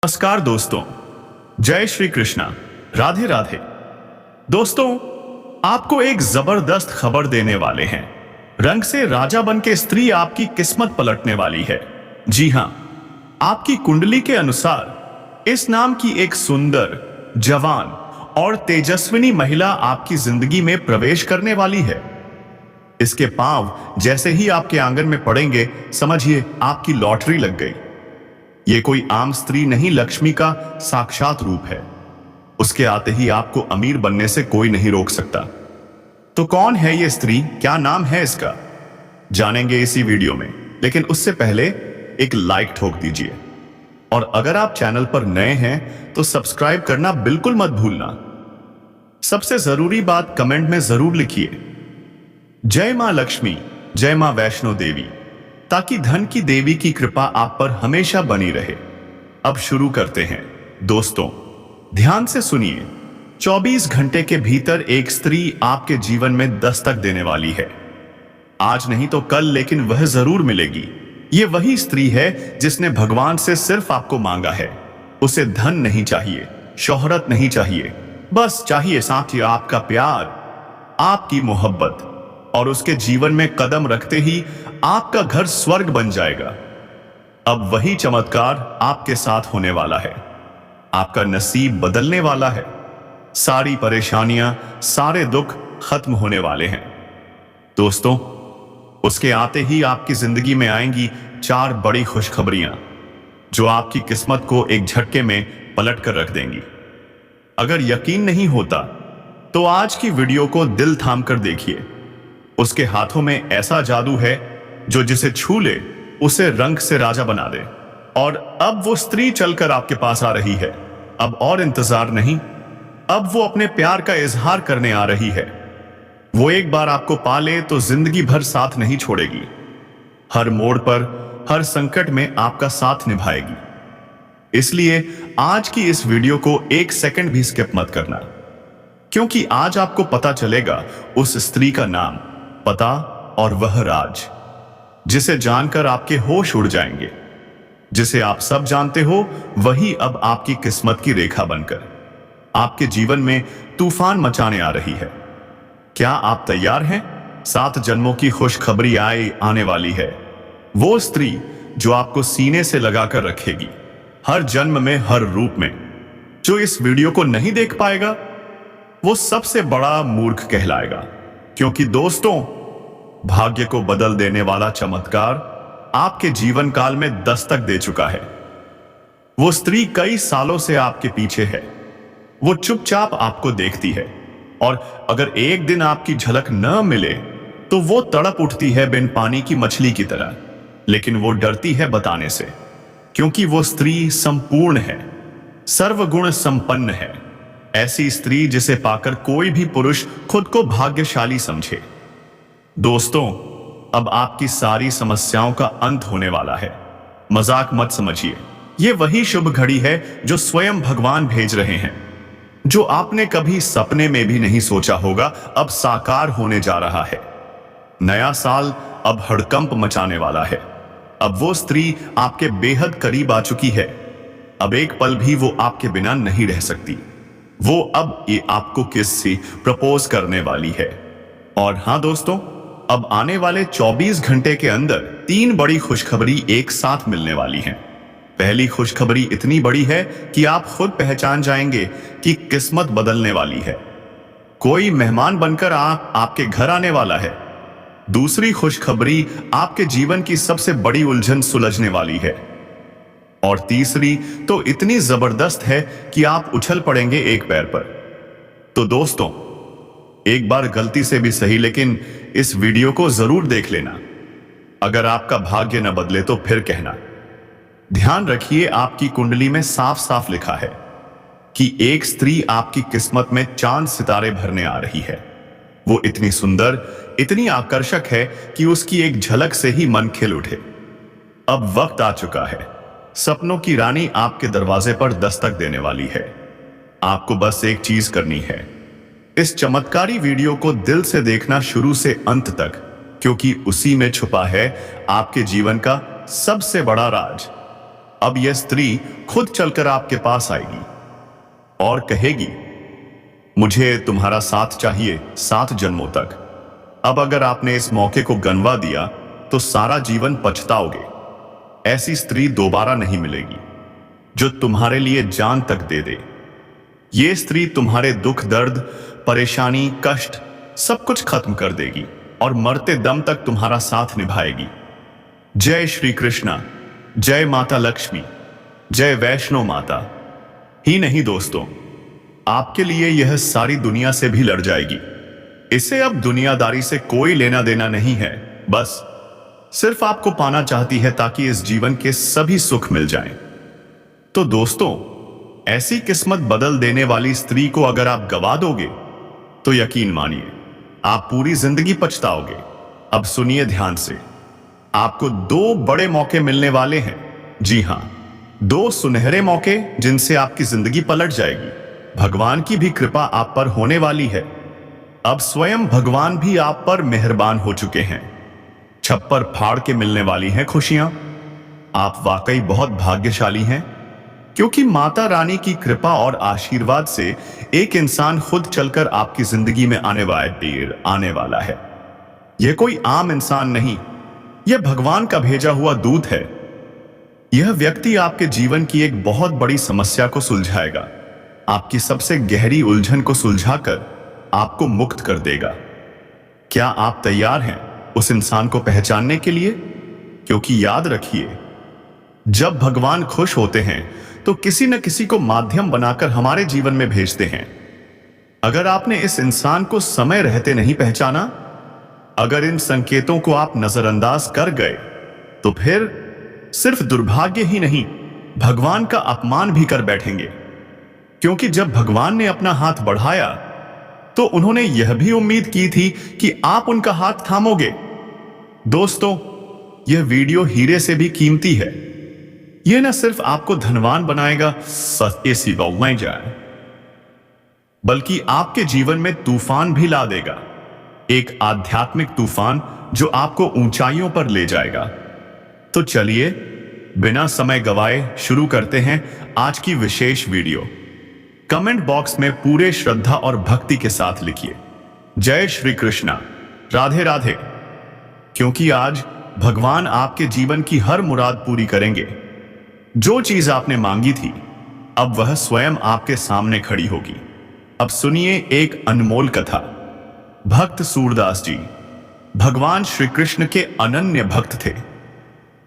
नमस्कार दोस्तों, जय श्री कृष्णा, राधे राधे। दोस्तों, आपको एक जबरदस्त खबर देने वाले हैं। रंग से राजा बन के स्त्री आपकी किस्मत पलटने वाली है। जी हां, आपकी कुंडली के अनुसार इस नाम की एक सुंदर, जवान और तेजस्विनी महिला आपकी जिंदगी में प्रवेश करने वाली है। इसके पांव जैसे ही आपके आंगन में पड़ेंगे, समझिए आपकी लॉटरी लग गई। ये कोई आम स्त्री नहीं, लक्ष्मी का साक्षात रूप है। उसके आते ही आपको अमीर बनने से कोई नहीं रोक सकता। तो कौन है ये स्त्री, क्या नाम है इसका, जानेंगे इसी वीडियो में। लेकिन उससे पहले एक लाइक ठोक दीजिए, और अगर आप चैनल पर नए हैं तो सब्सक्राइब करना बिल्कुल मत भूलना। सबसे जरूरी बात कमेंट में जरूर लिखिए, जय मां लक्ष्मी, जय मां वैष्णो देवी, ताकि धन की देवी की कृपा आप पर हमेशा बनी रहे। अब शुरू करते हैं। दोस्तों, ध्यान से सुनिए। 24 घंटे के भीतर एक स्त्री आपके जीवन में दस्तक देने वाली है। आज नहीं तो कल, लेकिन वह जरूर मिलेगी। ये वही स्त्री है जिसने भगवान से सिर्फ आपको मांगा है। उसे धन नहीं चाहिए, शोहरत नहीं चाहिए, बस चाहिए साथ ही आपका प्यार, आपकी मोहब्बत, और उसके जीवन में कदम रखते ही आपका घर स्वर्ग बन जाएगा। अब वही चमत्कार आपके साथ होने वाला है। आपका नसीब बदलने वाला है। सारी परेशानियां, सारे दुख खत्म होने वाले हैं। दोस्तों, उसके आते ही आपकी जिंदगी में आएंगी 4 बड़ी खुशखबरियां, जो आपकी किस्मत को एक झटके में पलट कर रख देंगी। अगर यकीन नहीं होता तो आज की वीडियो को दिल थाम कर देखिए। उसके हाथों में ऐसा जादू है जो जिसे छू ले उसे रंग से राजा बना दे। और अब वो स्त्री चलकर आपके पास आ रही है। अब और इंतजार नहीं, अब वो अपने प्यार का इजहार करने आ रही है। वो एक बार आपको पा ले तो जिंदगी भर साथ नहीं छोड़ेगी। हर मोड़ पर, हर संकट में आपका साथ निभाएगी। इसलिए आज की इस वीडियो को 1 सेकंड भी स्किप मत करना, क्योंकि आज आपको पता चलेगा उस स्त्री का नाम, पता और वह राज, जिसे जानकर आपके होश उड़ जाएंगे। जिसे आप सब जानते हो, वही अब आपकी किस्मत की रेखा बनकर आपके जीवन में तूफान मचाने आ रही है। क्या आप तैयार हैं? 7 जन्मों की खुशखबरी आने वाली है। वो स्त्री जो आपको सीने से लगाकर रखेगी, हर जन्म में, हर रूप में। जो इस वीडियो को नहीं देख पाएगा वो सबसे बड़ा मूर्ख कहलाएगा। क्योंकि दोस्तों, भाग्य को बदल देने वाला चमत्कार आपके जीवन काल में दस्तक दे चुका है। वो स्त्री कई सालों से आपके पीछे है। वो चुपचाप आपको देखती है, और अगर एक दिन आपकी झलक न मिले तो वो तड़प उठती है बिन पानी की मछली की तरह। लेकिन वो डरती है बताने से, क्योंकि वो स्त्री संपूर्ण है, सर्वगुण संपन्न है। ऐसी स्त्री जिसे पाकर कोई भी पुरुष खुद को भाग्यशाली समझे। दोस्तों, अब आपकी सारी समस्याओं का अंत होने वाला है। मजाक मत समझिए, ये वही शुभ घड़ी है जो स्वयं भगवान भेज रहे हैं। जो आपने कभी सपने में भी नहीं सोचा होगा, अब साकार होने जा रहा है। नया साल अब हड़कंप मचाने वाला है। अब वो स्त्री आपके बेहद करीब आ चुकी है। अब एक पल भी वो आपके बिना नहीं रह सकती। वो अब ये आपको किस से प्रपोज करने वाली है। और हां दोस्तों, अब आने वाले 24 घंटे के अंदर 3 बड़ी खुशखबरी एक साथ मिलने वाली हैं। पहली खुशखबरी इतनी बड़ी है कि आप खुद पहचान जाएंगे कि किस्मत बदलने वाली है। कोई मेहमान बनकर आपके घर आने वाला है। दूसरी खुशखबरी आपके जीवन की सबसे बड़ी उलझन सुलझने वाली है। और तीसरी तो इतनी जबरदस्त है कि आप उछल पड़ेंगे एक पैर पर। तो दोस्तों, एक बार गलती से भी सही, लेकिन इस वीडियो को जरूर देख लेना। अगर आपका भाग्य न बदले तो फिर कहना। ध्यान रखिए, आपकी कुंडली में साफ साफ लिखा है कि एक स्त्री आपकी किस्मत में चांद सितारे भरने आ रही है। वो इतनी सुंदर, इतनी आकर्षक है कि उसकी एक झलक से ही मन खिल उठे। अब वक्त आ चुका है। सपनों की रानी आपके दरवाजे पर दस्तक देने वाली है। आपको बस एक चीज करनी है, इस चमत्कारी वीडियो को दिल से देखना शुरू से अंत तक, क्योंकि उसी में छुपा है आपके जीवन का सबसे बड़ा राज। अब यह स्त्री खुद चलकर आपके पास आएगी और कहेगी, मुझे तुम्हारा साथ चाहिए 7 जन्मों तक। अब अगर आपने इस मौके को गंवा दिया तो सारा जीवन पछताओगे। ऐसी स्त्री दोबारा नहीं मिलेगी जो तुम्हारे लिए जान तक दे दे। ये स्त्री तुम्हारे दुख, दर्द, परेशानी, कष्ट सब कुछ खत्म कर देगी और मरते दम तक तुम्हारा साथ निभाएगी। जय श्री कृष्णा, जय माता लक्ष्मी, जय वैष्णो माता। ही नहीं दोस्तों, आपके लिए यह सारी दुनिया से भी लड़ जाएगी। इसे अब दुनियादारी से कोई लेना देना नहीं है, बस सिर्फ आपको पाना चाहती है ताकि इस जीवन के सभी सुख मिल जाएं। तो दोस्तों, ऐसी किस्मत बदल देने वाली स्त्री को अगर आप गवा दोगे तो यकीन मानिए आप पूरी जिंदगी पछताओगे। अब सुनिए ध्यान से, आपको 2 बड़े मौके मिलने वाले हैं। जी हां, 2 सुनहरे मौके जिनसे आपकी जिंदगी पलट जाएगी। भगवान की भी कृपा आप पर होने वाली है। अब स्वयं भगवान भी आप पर मेहरबान हो चुके हैं। छप्पर फाड़ के मिलने वाली हैं खुशियां। आप वाकई बहुत भाग्यशाली हैं, क्योंकि माता रानी की कृपा और आशीर्वाद से एक इंसान खुद चलकर आपकी जिंदगी में आने वाला है। यह कोई आम इंसान नहीं, यह भगवान का भेजा हुआ दूत है। यह व्यक्ति आपके जीवन की एक बहुत बड़ी समस्या को सुलझाएगा, आपकी सबसे गहरी उलझन को सुलझाकर आपको मुक्त कर देगा। क्या आप तैयार हैं उस इंसान को पहचानने के लिए? क्योंकि याद रखिए, जब भगवान खुश होते हैं तो किसी न किसी को माध्यम बनाकर हमारे जीवन में भेजते हैं। अगर आपने इस इंसान को समय रहते नहीं पहचाना, अगर इन संकेतों को आप नजरअंदाज कर गए, तो फिर सिर्फ दुर्भाग्य ही नहीं, भगवान का अपमान भी कर बैठेंगे। क्योंकि जब भगवान ने अपना हाथ बढ़ाया तो उन्होंने यह भी उम्मीद की थी कि आप उनका हाथ थामोगे। दोस्तों, यह वीडियो हीरे से भी कीमती है। यह न सिर्फ आपको धनवान बनाएगा, बल्कि आपके जीवन में तूफान भी ला देगा। एक आध्यात्मिक तूफान जो आपको ऊंचाइयों पर ले जाएगा। तो चलिए बिना समय गवाए शुरू करते हैं आज की विशेष वीडियो। कमेंट बॉक्स में पूरे श्रद्धा और भक्ति के साथ लिखिए, जय श्री कृष्णा, राधे राधे। क्योंकि आज भगवान आपके जीवन की हर मुराद पूरी करेंगे। जो चीज आपने मांगी थी, अब वह स्वयं आपके सामने खड़ी होगी। अब सुनिए एक अनमोल कथा। भक्त सूरदास जी भगवान श्री कृष्ण के अनन्य भक्त थे।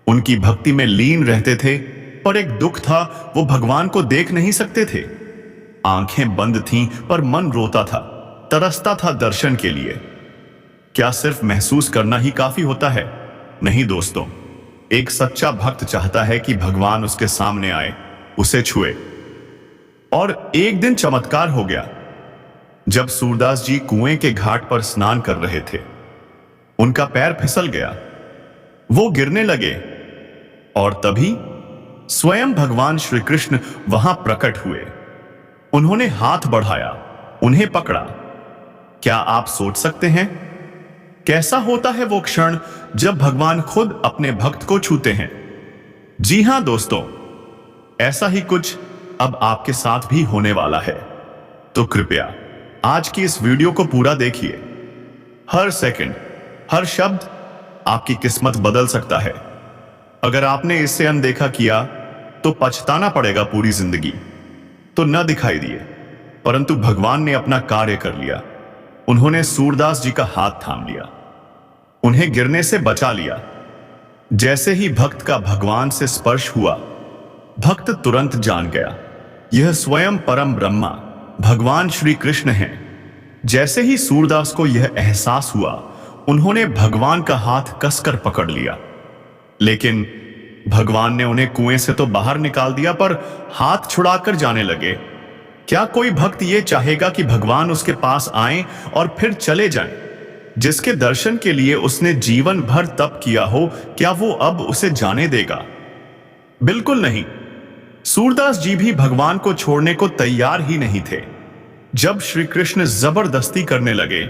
उनकी भक्ति में लीन रहते थे, पर एक दुख था, वो भगवान को देख नहीं सकते थे। आंखें बंद थीं, पर मन रोता था, तरसता था दर्शन के लिए। क्या सिर्फ महसूस करना ही काफी होता है? नहीं दोस्तों, एक सच्चा भक्त चाहता है कि भगवान उसके सामने आए, उसे छुए। और एक दिन चमत्कार हो गया। जब सूरदास जी कुएं के घाट पर स्नान कर रहे थे, उनका पैर फिसल गया, वो गिरने लगे और तभी स्वयं भगवान श्री कृष्ण वहां प्रकट हुए। उन्होंने हाथ बढ़ाया, उन्हें पकड़ा। क्या आप सोच सकते हैं कैसा होता है वो क्षण जब भगवान खुद अपने भक्त को छूते हैं? जी हां दोस्तों, ऐसा ही कुछ अब आपके साथ भी होने वाला है। तो कृपया आज की इस वीडियो को पूरा देखिए। हर सेकंड, हर शब्द आपकी किस्मत बदल सकता है। अगर आपने इसे अनदेखा किया तो पछताना पड़ेगा पूरी जिंदगी। तो न दिखाई दिए, परंतु भगवान ने अपना कार्य कर लिया। उन्होंने सूरदास जी का हाथ थाम लिया, उन्हें गिरने से बचा लिया। जैसे ही भक्त का भगवान से स्पर्श हुआ, भक्त तुरंत जान गया, यह स्वयं परम ब्रह्मा भगवान श्री कृष्ण हैं। जैसे ही सूरदास को यह एहसास हुआ, उन्होंने भगवान का हाथ कसकर पकड़ लिया। लेकिन भगवान ने उन्हें कुएं से तो बाहर निकाल दिया, पर हाथ छुड़ाकर जाने लगे। क्या कोई भक्त ये चाहेगा कि भगवान उसके पास आएं और फिर चले जाएं? जिसके दर्शन के लिए उसने जीवन भर तप किया हो, क्या वो अब उसे जाने देगा? बिल्कुल नहीं। सूरदास जी भी भगवान को छोड़ने को तैयार ही नहीं थे। जब श्री कृष्ण जबरदस्ती करने लगे,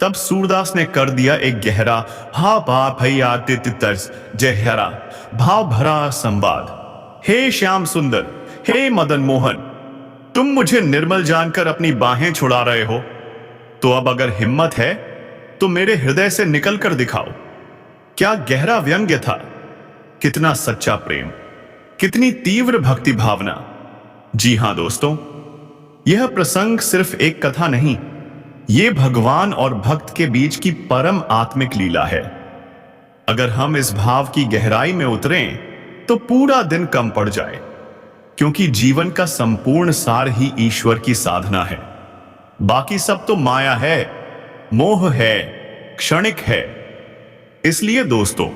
तब सूरदास ने कर दिया एक गहरा हा बा भैया जहरा भाव भरा संवाद। हे श्याम सुंदर, हे मदन मोहन, तुम मुझे निर्मल जानकर अपनी बाहें छुड़ा रहे हो, तो अब अगर हिम्मत है तो मेरे हृदय से निकल कर दिखाओ। क्या गहरा व्यंग्य था, कितना सच्चा प्रेम, कितनी तीव्र भक्ति भावना। जी हां दोस्तों, यह प्रसंग सिर्फ एक कथा नहीं, यह भगवान और भक्त के बीच की परम आत्मिक लीला है। अगर हम इस भाव की गहराई में उतरें तो पूरा दिन कम पड़ जाए, क्योंकि जीवन का संपूर्ण सार ही ईश्वर की साधना है। बाकी सब तो माया है, मोह है, क्षणिक है। इसलिए दोस्तों,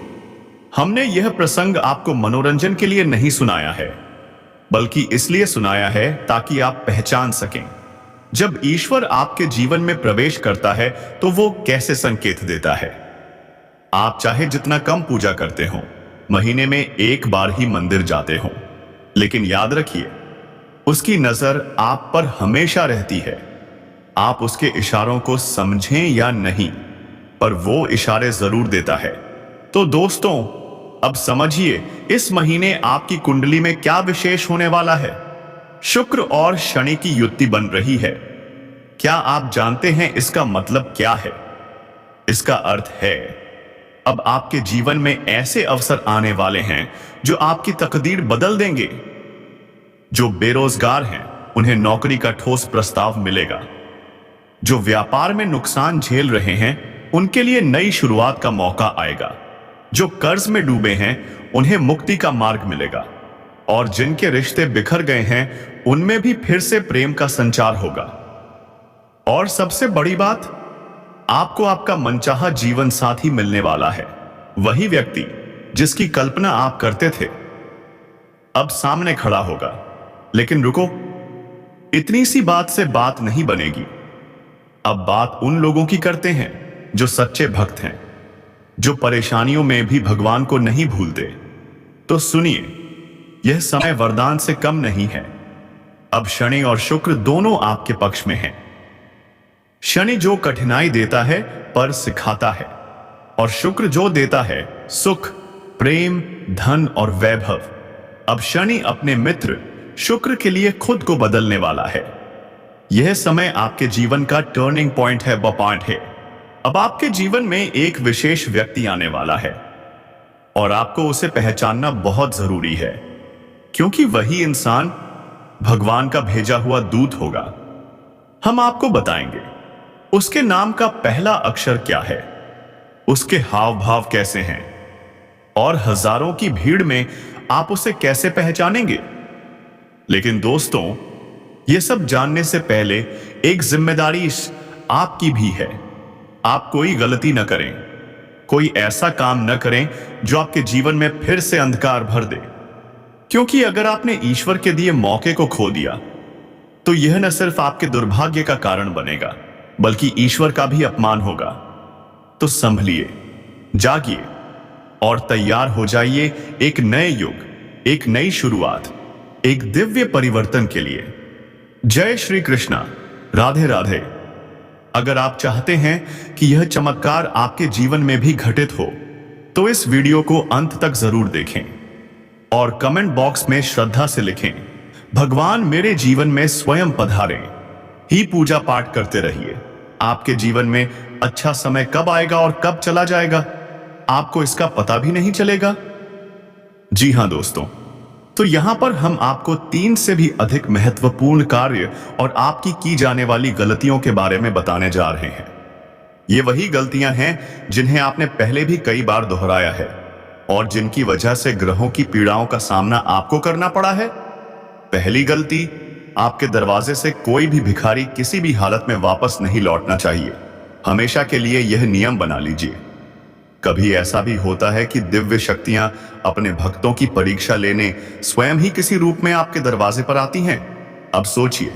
हमने यह प्रसंग आपको मनोरंजन के लिए नहीं सुनाया है, बल्कि इसलिए सुनाया है ताकि आप पहचान सकें जब ईश्वर आपके जीवन में प्रवेश करता है तो वो कैसे संकेत देता है। आप चाहे जितना कम पूजा करते हो, महीने में एक बार ही मंदिर जाते हो, लेकिन याद रखिए, उसकी नजर आप पर हमेशा रहती है। आप उसके इशारों को समझें या नहीं, पर वो इशारे जरूर देता है। तो दोस्तों, अब समझिए इस महीने आपकी कुंडली में क्या विशेष होने वाला है। शुक्र और शनि की युति बन रही है। क्या आप जानते हैं इसका मतलब क्या है? इसका अर्थ है, अब आपके जीवन में ऐसे अवसर आने वाले हैं जो आपकी तकदीर बदल देंगे। जो बेरोजगार हैं, उन्हें नौकरी का ठोस प्रस्ताव मिलेगा। जो व्यापार में नुकसान झेल रहे हैं, उनके लिए नई शुरुआत का मौका आएगा। जो कर्ज में डूबे हैं, उन्हें मुक्ति का मार्ग मिलेगा। और जिनके रिश्ते बिखर गए हैं, उनमें भी फिर से प्रेम का संचार होगा। और सबसे बड़ी बात, आपको आपका मनचाहा जीवन साथी मिलने वाला है। वही व्यक्ति जिसकी कल्पना आप करते थे, अब सामने खड़ा होगा। लेकिन रुको, इतनी सी बात से बात नहीं बनेगी। अब बात उन लोगों की करते हैं जो सच्चे भक्त हैं, जो परेशानियों में भी भगवान को नहीं भूलते। तो सुनिए, यह समय वरदान से कम नहीं है। अब शनि और शुक्र दोनों आपके पक्ष में हैं। शनि जो कठिनाई देता है पर सिखाता है, और शुक्र जो देता है सुख, प्रेम, धन और वैभव। अब शनि अपने मित्र शुक्र के लिए खुद को बदलने वाला है। यह समय आपके जीवन का टर्निंग पॉइंट है, पॉइंट है। अब आपके जीवन में एक विशेष व्यक्ति आने वाला है, और आपको उसे पहचानना बहुत जरूरी है, क्योंकि वही इंसान भगवान का भेजा हुआ दूत होगा। हम आपको बताएंगे उसके नाम का पहला अक्षर क्या है, उसके हाव भाव कैसे हैं, और हजारों की भीड़ में आप उसे कैसे पहचानेंगे। लेकिन दोस्तों, यह सब जानने से पहले एक जिम्मेदारी आपकी भी है। आप कोई गलती न करें, कोई ऐसा काम न करें जो आपके जीवन में फिर से अंधकार भर दे। क्योंकि अगर आपने ईश्वर के दिए मौके को खो दिया, तो यह न सिर्फ आपके दुर्भाग्य का कारण बनेगा, बल्कि ईश्वर का भी अपमान होगा। तो संभलिए, जागिए और तैयार हो जाइए एक नए युग, एक नई शुरुआत, एक दिव्य परिवर्तन के लिए। जय श्री कृष्णा, राधे राधे। अगर आप चाहते हैं कि यह चमत्कार आपके जीवन में भी घटित हो, तो इस वीडियो को अंत तक जरूर देखें और कमेंट बॉक्स में श्रद्धा से लिखें, भगवान मेरे जीवन में स्वयं पधारें। ही पूजा पाठ करते रहिए। आपके जीवन में अच्छा समय कब आएगा और कब चला जाएगा, आपको इसका पता भी नहीं चलेगा। जी हां दोस्तों, तो यहां पर हम आपको 3 से भी अधिक महत्वपूर्ण कार्य और आपकी की जाने वाली गलतियों के बारे में बताने जा रहे हैं। ये वही गलतियां हैं जिन्हें आपने पहले भी कई बार दोहराया है, और जिनकी वजह से ग्रहों की पीड़ाओं का सामना आपको करना पड़ा है। पहली गलती, आपके दरवाजे से कोई भी भिखारी किसी भी हालत में वापस नहीं लौटना चाहिए। हमेशा के लिए यह नियम बना लीजिए। कभी ऐसा भी होता है कि दिव्य शक्तियां अपने भक्तों की परीक्षा लेने स्वयं ही किसी रूप में आपके दरवाजे पर आती हैं। अब सोचिए,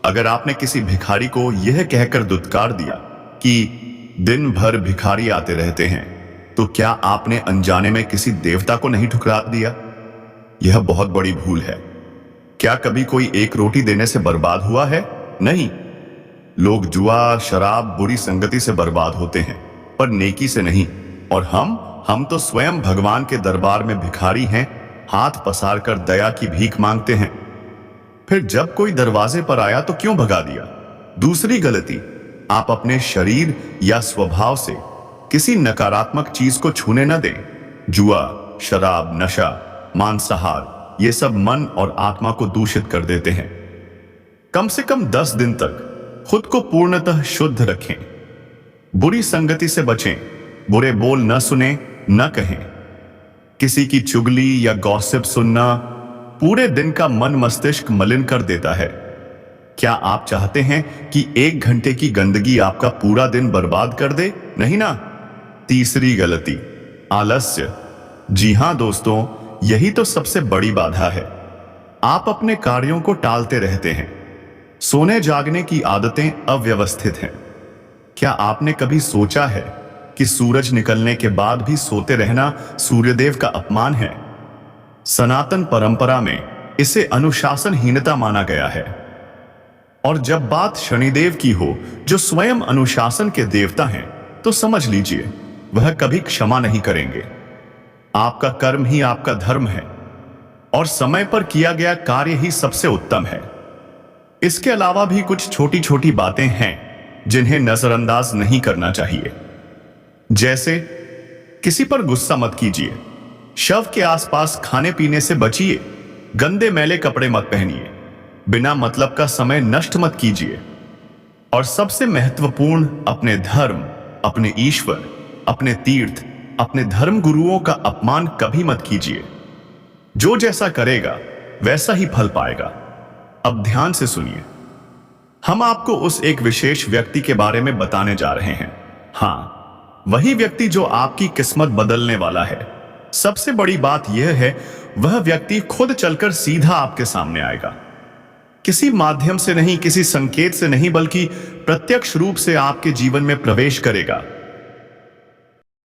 अगर आपने किसी भिखारी को यह कहकर दुत्कार दिया कि दिन भर भिखारी आते रहते हैं, तो क्या आपने अनजाने में किसी देवता को नहीं ठुकरा दिया? यह बहुत बड़ी भूल है। क्या कभी कोई एक रोटी देने से बर्बाद हुआ है? नहीं। लोग जुआ, शराब, बुरी संगति से बर्बाद होते हैं, पर नेकी से नहीं। और हम तो स्वयं भगवान के दरबार में भिखारी हैं। हाथ पसार कर दया की भीख मांगते हैं। फिर जब कोई दरवाजे पर आया तो क्यों भगा दिया? दूसरी गलती, आप अपने शरीर या स्वभाव से किसी नकारात्मक चीज को छूने न दें। जुआ, शराब, नशा, मांसाहार, ये सब मन और आत्मा को दूषित कर देते हैं। कम से कम 10 दिन तक खुद को पूर्णतः शुद्ध रखें। बुरी संगति से बचें, बुरे बोल न सुने, न कहें। किसी की चुगली या गॉसिप सुनना पूरे दिन का मन मस्तिष्क मलिन कर देता है। क्या आप चाहते हैं कि 1 घंटे की गंदगी आपका पूरा दिन बर्बाद कर दे? नहीं ना। तीसरी गलती, आलस्य। जी हां दोस्तों, यही तो सबसे बड़ी बाधा है। आप अपने कार्यों को टालते रहते हैं। सोने जागने की आदतें अव्यवस्थित हैं। क्या आपने कभी सोचा है कि सूरज निकलने के बाद भी सोते रहना सूर्यदेव का अपमान है? सनातन परंपरा में इसे अनुशासनहीनता माना गया है। और जब बात शनिदेव की हो, जो स्वयं अनुशासन के देवता हैं, तो समझ लीजिए वह कभी क्षमा नहीं करेंगे। आपका कर्म ही आपका धर्म है और समय पर किया गया कार्य ही सबसे उत्तम है। इसके अलावा भी कुछ छोटी छोटी बातें हैं जिन्हें नजरअंदाज नहीं करना चाहिए। जैसे किसी पर गुस्सा मत कीजिए, शव के आसपास खाने पीने से बचिए, गंदे मैले कपड़े मत पहनिए, बिना मतलब का समय नष्ट मत कीजिए और सबसे महत्वपूर्ण, अपने धर्म, अपने ईश्वर, अपने तीर्थ, अपने धर्म गुरुओं का अपमान कभी मत कीजिए। जो जैसा करेगा वैसा ही फल पाएगा। अब ध्यान से सुनिए, हम आपको उस एक विशेष व्यक्ति के बारे में बताने जा रहे हैं। हां, वही व्यक्ति जो आपकी किस्मत बदलने वाला है। सबसे बड़ी बात यह है, वह व्यक्ति खुद चलकर सीधा आपके सामने आएगा। किसी माध्यम से नहीं, किसी संकेत से नहीं, बल्कि प्रत्यक्ष रूप से आपके जीवन में प्रवेश करेगा।